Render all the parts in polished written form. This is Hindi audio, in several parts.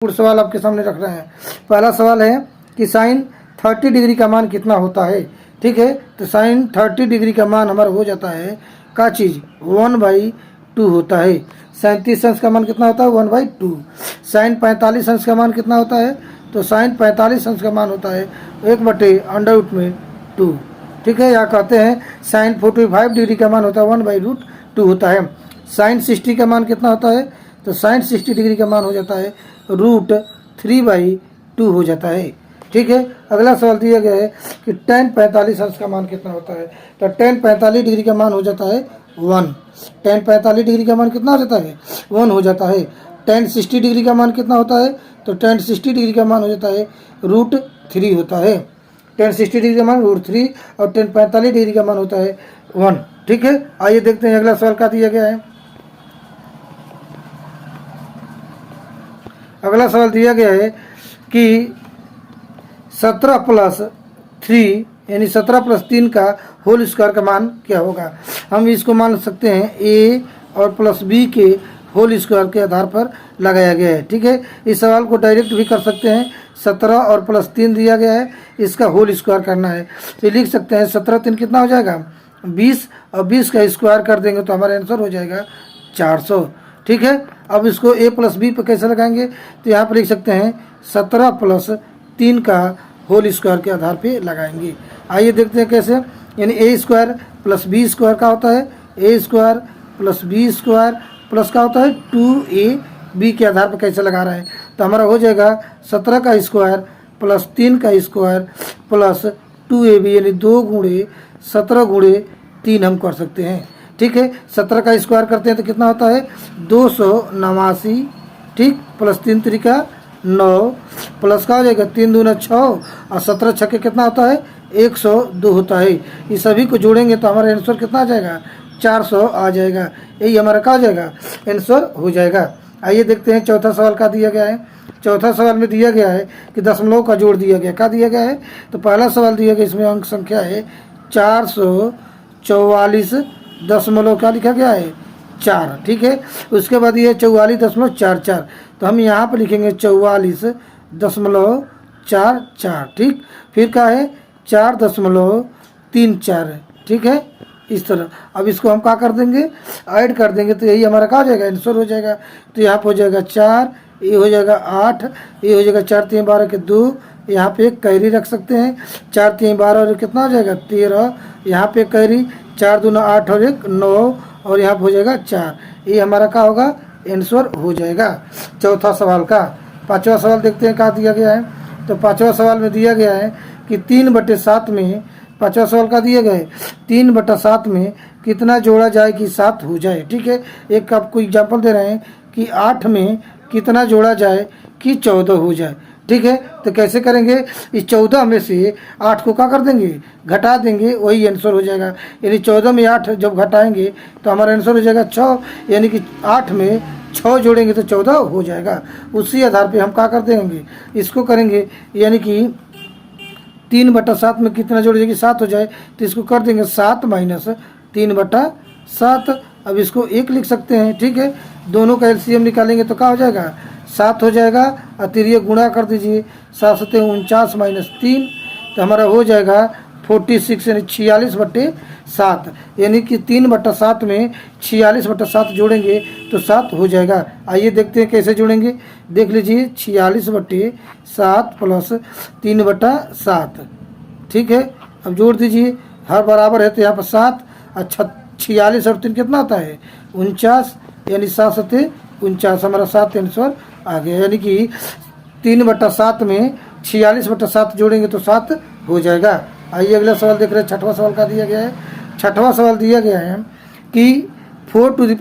पूर्ण सवाल आपके सामने रख रहे हैं। पहला सवाल है कि साइन 30 डिग्री का मान कितना होता है। ठीक है, तो साइन 30 डिग्री का मान हमारा हो जाता है का चीज़ 1/2 होता है। 37 अंश का मान कितना होता है 1/2। साइन 45 अंश का मान कितना होता है, तो साइन 45 अंश का मान होता है 1/√2। ठीक है, यहाँ कहते हैं साइन 45 डिग्री का मान होता है 1/√2 होता है। साइन 60 का मान कितना होता है, तो साइन 60 डिग्री का मान हो जाता है √3/2 हो जाता है। ठीक है, अगला सवाल दिया गया है कि tan 45 अंश का मान कितना होता है, तो tan 45 डिग्री का मान हो जाता है 1। tan 45 डिग्री का मान कितना हो जाता है 1 हो जाता है। tan 60 डिग्री का मान कितना होता है, तो tan 60 डिग्री का मान हो जाता है √3 होता है। tan 60 डिग्री का मान √3 और tan 45 डिग्री का मान होता है 1। ठीक है, आइए देखते हैं अगला सवाल क्या दिया गया है। अगला सवाल दिया गया है कि 17 + 3 यानी 17 + 3 का होल स्क्वायर का मान क्या होगा। हम इसको मान सकते हैं a और +b के होल स्क्वायर के आधार पर लगाया गया है। ठीक है, इस सवाल को डायरेक्ट भी कर सकते हैं। 17 और +3 दिया गया है, इसका होल स्क्वायर करना है, तो लिख सकते हैं 17 3 कितना हो जाएगा 20 और 20 का स्क्वायर कर देंगे तो हमारा आंसर हो जाएगा 400। ठीक है, अब इसको a + b पर कैसे लगाएंगे, तो यहाँ पर लिख सकते हैं 17 + 3 का होल स्क्वायर के आधार पे लगाएंगे। आइए देखते हैं कैसे, यानी a² + b² का होता है a² + b² प्लस का होता है 2ab के आधार पर कैसे लगा रहे हैं, तो हमारा हो जाएगा 17 का स्क्वायर + 3 का स्क्वायर प्लस 2ab यानी 2 × 17 × 3 हम कर सकते हैं। ठीक है, 17 का स्क्वायर करते हैं तो कितना होता है 289। ठीक, प्लस 3 × 3 = 9 प्लस का हो जाएगा 3 दूना 6 और 17 छक्के कितना होता है 102 होता है। ये सभी को जोड़ेंगे तो हमारा आंसर कितना आ जाएगा 400 आ जाएगा। यही हमारा क्या हो जाएगा आंसर हो जाएगा। आइए देखते हैं चौथा सवाल क्या दिया गया है। चौथा सवाल में दिया गया है कि दशमलव का जोड़ दिया गया, क्या दिया गया है, तो पहला सवाल दिया गया, इसमें अंक संख्या है 444 दशमलव क्या लिखा गया है 4। ठीक है, उसके बाद ये 44.44, तो हम यहाँ पर लिखेंगे 44.44। ठीक, फिर क्या है 4.34। ठीक है, इस तरह। अब इसको हम क्या कर देंगे ऐड कर देंगे तो यही हमारा क्या हो जाएगा आंसर हो जाएगा। तो यहाँ पर हो जाएगा 4, ये हो जाएगा 8, ये हो जाएगा 4 3 12 के 2, यहाँ पे एक कैरी रख सकते हैं 4 3 12 और कितना हो जाएगा 13, यहाँ पे कैरी 4 दूना 8 और 1 9 और यहाँ पे हो जाएगा 4। ये हमारा क्या होगा आंसर हो जाएगा चौथा सवाल का। पाँचवा सवाल देखते हैं क्या दिया गया है। तो पाँचवा सवाल में दिया गया है कि 3/7 में, पाँचवा सवाल का दिया गया है 3/7 में कितना जोड़ा जाए कि 7 हो जाए। ठीक है, एक आपको एग्जाम्पल दे रहे हैं कि 8 में कितना जोड़ा जाए कि 14 हो जाए। ठीक है, तो कैसे करेंगे, इस 14 में से 8 को क्या कर देंगे घटा देंगे, वही आंसर हो जाएगा। यानी 14 में 8 जब घटाएंगे तो हमारा आंसर हो जाएगा 6, यानी कि 8 में 6 जोड़ेंगे तो 14 हो जाएगा। उसी आधार पे हम क्या कर देंगे इसको करेंगे, यानी कि 3/7 में कितना जोड़ जाएगी 7 हो जाए, तो इसको कर देंगे 7 - 3/7। अब इसको 1 लिख सकते हैं। ठीक है, दोनों का एलसीएम निकालेंगे तो क्या हो जाएगा 7 हो जाएगा, और 3 गुणा कर दीजिए 7 × 49 - 3, तो हमारा हो जाएगा 46 यानी 46/7, यानी कि 3/7 में 46/7 जोड़ेंगे तो 7 हो जाएगा। आइए देखते हैं कैसे जोड़ेंगे, देख लीजिए 46/7 प्लस 3/7। ठीक है, अब जोड़ दीजिए, हर बराबर है तो यहाँ पर 7 और 46 और 3 कितना होता है 49, यानी 7 × 49 हमारा 7 आंसर आ गया। यानी कि 3/7 में 46/7 जोड़ेंगे तो 7 हो जाएगा। आइए अगला सवाल देख रहे हैं। छठवां सवाल का दिया गया है। छठवां सवाल दिया गया है कि 4⁻² ×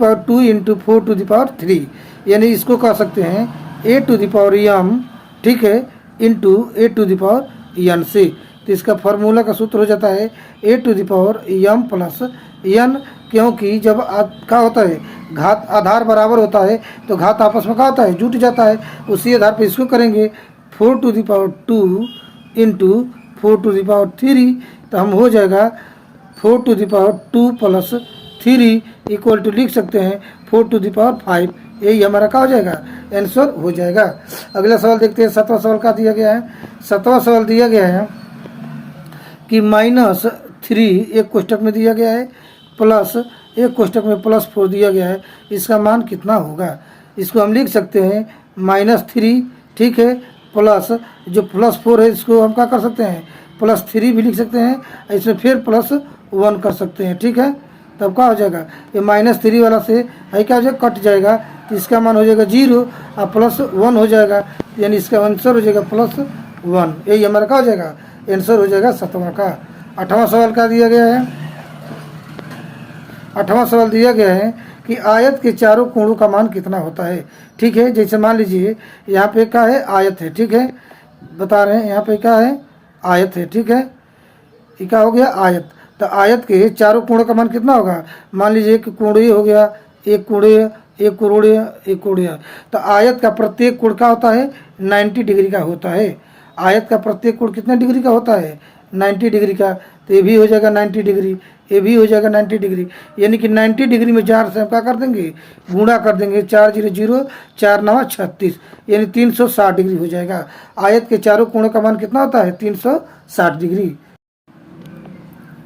4⁻3, यानी इसको कह सकते हैं a⁻m, ठीक है, इंटू a⁻n से। तो इसका फार्मूला का सूत्र हो जाता है a⁻m + n, क्योंकि जब क्या होता है घात आधार बराबर होता है तो घात आपस में क्या होता है जुट जाता है। उसी आधार पर इसको करेंगे 4⁻2 × 4⁻3, तो हम हो जाएगा 4⁻2 + 3 = लिख सकते हैं 4⁻5 यही हमारा क्या हो जाएगा, आंसर हो जाएगा। अगला सवाल देखते हैं, 7वां सवाल का दिया गया है। 7वां सवाल दिया गया है कि -3 एक कोष्टक में दिया गया है, प्लस एक कोष्टक में +4 दिया गया है, इसका मान कितना होगा। इसको हम लिख सकते हैं -3, ठीक है, प्लस जो +4 है इसको हम क्या कर सकते हैं, +3 भी लिख सकते हैं, इसमें फिर +1 कर सकते हैं, ठीक है। तब क्या हो जाएगा, ये -3 वाला से है क्या हो जाएगा, कट जाएगा, तो इसका मान हो जाएगा 0 और +1 हो जाएगा, यानी इसका आंसर हो जाएगा +1। यही हमारा क्या हो जाएगा, आंसर हो जाएगा 7वां का। 8वां सवाल का दिया गया है। 8वां सवाल दिया गया है कि आयत के चारों कोणों का मान कितना होता है, ठीक है। जैसे मान लीजिए यहाँ पे क्या है, आयत है, ठीक है, बता रहे हैं यहाँ पे क्या है, आयत है, ठीक है, ये क्या हो गया, आयत। तो आयत के चारों कोणों का मान कितना होगा, मान लीजिए कि कोणीय हो गया, एक कोणीय, एक कोणीय, एक कोणीय। तो आयत का प्रत्येक कोण का होता है 90 डिग्री का होता है। आयत का प्रत्येक कोण कितने डिग्री का होता है, 90 डिग्री का। तो ये भी हो जाएगा 90 डिग्री, ये भी हो जाएगा 90 डिग्री, यानी कि 90 डिग्री में 4 से हम क्या कर देंगे, गुणा कर देंगे, 4 0 0, 4 9 36, यानी 360 डिग्री हो जाएगा। आयत के चारों कोणों का मान कितना होता है, 360 डिग्री।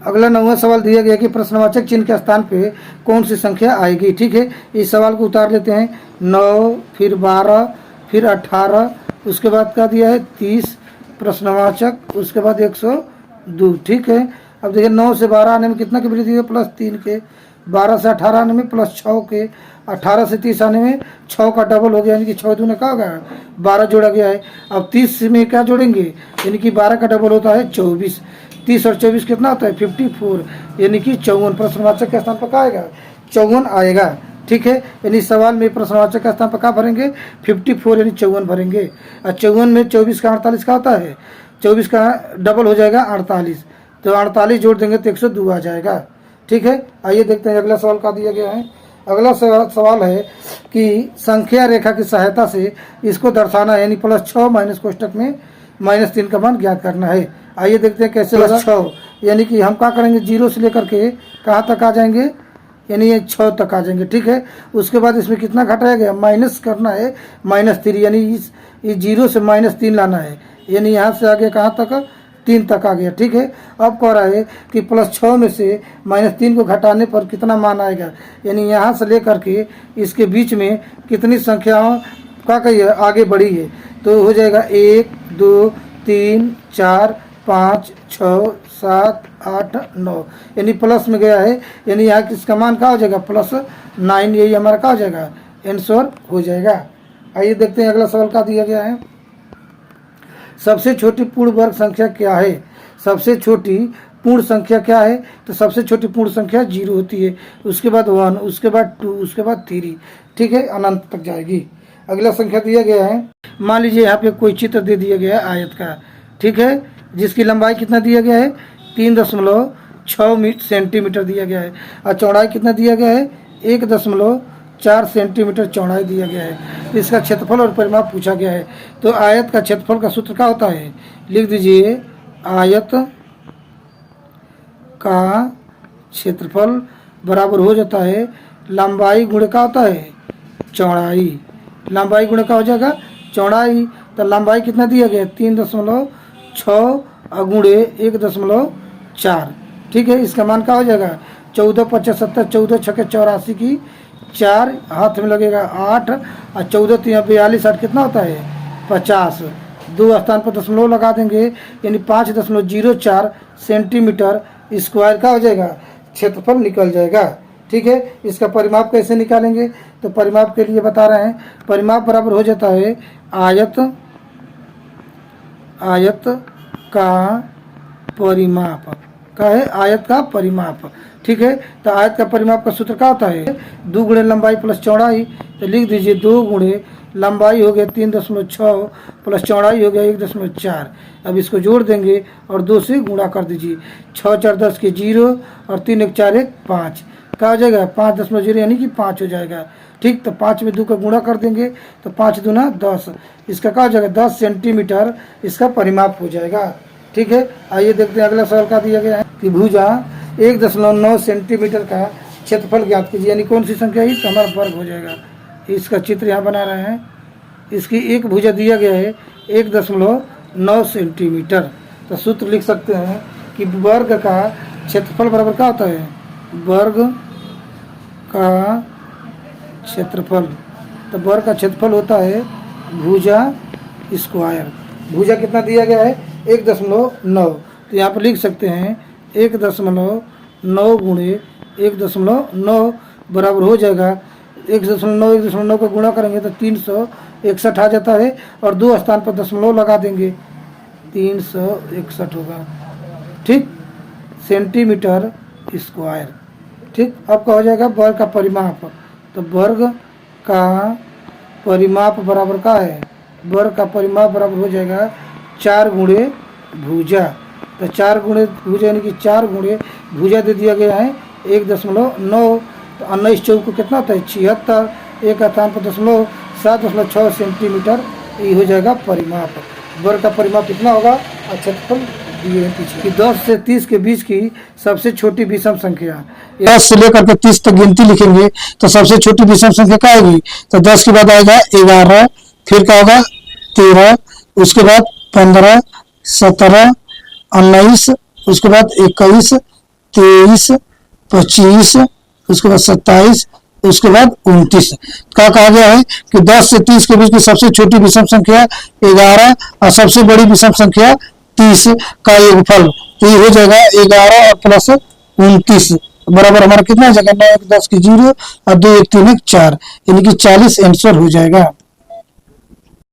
अगला 9वां सवाल दिया गया कि प्रश्नवाचक चिन्ह के स्थान पे कौन सी संख्या आएगी, ठीक है। इस सवाल को उतार लेते हैं, 9, फिर 12, फिर 18, उसके बाद क्या दिया है 30 प्रश्नवाचक, उसके बाद 102, ठीक है। अब देखिए 9 से 12 आने में कितना की वृद्धि है, +3 के, 12 से 18 आने में +6 के, 18 से 30 आने में 6 का डबल हो गया, यानी कि 6 दूने क्या होगा, 12 जोड़ा गया है। अब 30 में क्या जोड़ेंगे, यानी कि 12 का डबल होता है 24, 30 और 24 कितना होता है 54, यानी कि 54। प्रश्नवाचक के स्थान पर क्या आएगा, 54 आएगा, ठीक है। यानी सवाल में प्रश्नवाचक के स्थान पर क्या भरेंगे, 54 यानी 54 भरेंगे। और 54 में 24 का 48 का होता है, 24 का डबल हो जाएगा 48, तो 48 जोड़ देंगे तो 102 आ जाएगा, ठीक है। आइए देखते हैं अगला सवाल का दिया गया है। अगला सवाल है कि संख्या रेखा की सहायता से इसको दर्शाना है, यानी +6 माइनस कोष्टक में -3 का मान ज्ञात करना है। आइए देखते हैं कैसे होगा। 6 यानी कि हम क्या करेंगे, 0 से लेकर के कहाँ तक आ जाएंगे, यानी ये 6 तक आ जाएंगे, ठीक है। उसके बाद इसमें कितना घटाया गया, माइनस करना है -3, यानी इस 0 से -3 लाना है, यानी यहाँ से आगे कहाँ तक, 3 तक आ गया, ठीक है। अब कह रहा है कि +6 में से -3 को घटाने पर कितना मान आएगा, यानी यहाँ से लेकर के इसके बीच में कितनी संख्याओं का कही है आगे बढ़ी है, तो हो जाएगा 1 2 3 4 5 6 7 8 9, यानी प्लस में गया है, यानी यहाँ किसका मान क्या हो जाएगा, +9, यही हमारा क्या हो जाएगा, आंसर हो जाएगा। आइए देखते हैं अगला सवाल का दिया गया है। सबसे छोटी पूर्ण वर्ग संख्या क्या है, सबसे छोटी पूर्ण संख्या क्या है, तो सबसे छोटी पूर्ण संख्या 0 होती है, उसके बाद 1, उसके बाद 2, उसके बाद 3, ठीक है, अनंत तक जाएगी। अगला संख्या दिया गया है, मान लीजिए यहाँ पे कोई चित्र दे दिया गया है आयत का, ठीक है, जिसकी लंबाई कितना दिया गया है, 3.6 सेंटीमीटर दिया गया है, और चौड़ाई कितना दिया गया है, 1.4 सेंटीमीटर चौड़ाई दिया गया है। इसका क्षेत्रफल और परिमाप पूछा गया है। तो आयत का क्षेत्रफल का सूत्र क्या होता है, लिख दीजिए, आयत का क्षेत्रफल बराबर हो जाता है लंबाई गुणे का होता है चौड़ाई, लंबाई गुणे का हो जाएगा चौड़ाई। तो लंबाई कितना दिया गया, 3.6 गुणे 1.4, ठीक है। इसका मान क्या हो जाएगा, 14 5 70, 14 6 84 की 4 हाथ में लगेगा 8, और 14 3 42, 8 कितना होता है 50, 2 स्थान पर दशमलव लगा देंगे, यानी 5.04 सेंटीमीटर स्क्वायर का हो जाएगा क्षेत्रफल निकल जाएगा, ठीक है। इसका परिमाप कैसे निकालेंगे, तो परिमाप के लिए बता रहे हैं, परिमाप बराबर हो जाता है आयत का परिमाप, का है आयत का परिमाप, ठीक है। तो आयत का परिमाप का सूत्र क्या होता है, 2 गुणे लंबाई प्लस चौड़ाई, तो लिख दीजिए 2 गुणे लंबाई हो गया 3.6 प्लस चौड़ाई हो गया 1.4। अब इसको जोड़ देंगे और 2 से गुणा कर दीजिए, 6 4 10 के 0 और 3 1 4 1 5, क्या हो जाएगा 5.0 यानी कि 5 हो जाएगा, ठीक। तो 5 में 2 का गुणा कर देंगे तो 5 दूना 10, इसका क्या हो जाएगा 10 सेंटीमीटर इसका परिमाप हो जाएगा, ठीक है। आइए देखते हैं अगला सवाल का दिया गया है कि भुजा 1.9 सेंटीमीटर का क्षेत्रफल ज्ञात कीजिए, यानी कौन सी संख्या है, तो हमारा वर्ग हो जाएगा। इसका चित्र यहाँ बना रहे हैं। इसकी एक भुजा दिया गया है 1.9 सेंटीमीटर। तो सूत्र लिख सकते हैं कि वर्ग का क्षेत्रफल बराबर क्या होता है, वर्ग का क्षेत्रफल। तो वर्ग का क्षेत्रफल होता है भुजा स्क्वायर। भुजा कितना दिया गया है 1.9। तो यहाँ पर लिख सकते हैं 1.9 गुणे 1.9 बराबर हो जाएगा 1.9 को गुणा करेंगे तो 361 आ जाता है, और 2 स्थान पर दशमलव लगा देंगे 361 होगा। ठीक, सेंटीमीटर स्क्वायर। ठीक, अब क्या हो जाएगा वर्ग का परिमाप। तो वर्ग का परिमाप बराबर क्या है, वर्ग का परिमाप बराबर हो जाएगा 4 गुणे भुजा। तो 4 गुणे भुजा यानी कि 4 गुणे भुजा दे दिया गया है 1.9। तो 19 चौक को कितना होता है 76, 1 स्थान पर दशमलव 7.6 सेंटीमीटर। ये हो जाएगा परिमाप। वर्ग का परिमाप कितना होगा, क्षेत्रफल दिए हैं पीछे कि 10 से 30 के बीच की सबसे छोटी विषम संख्या। 10 से लेकर के 30 तक गिनती लिखेंगे तो सबसे छोटी विषम संख्या क्या आएगी, तो 10 के बाद आएगा 11, फिर क्या होगा 13, उसके बाद 15, 17, 19, उसके बाद 21, 23, 25, उसके बाद 27, उसके बाद 29। क्या कहा गया है कि 10 से 30 के बीच की सबसे छोटी विषम संख्या 11 और सबसे बड़ी विषम संख्या 30 का योगफल। तो ये हो जाएगा 11 और प्लस 29 बराबर हमारा कितना हो जाएगा 9 1 10 की 0 और 2 1 3 1 4, यानी कि 40 आंसर हो जाएगा।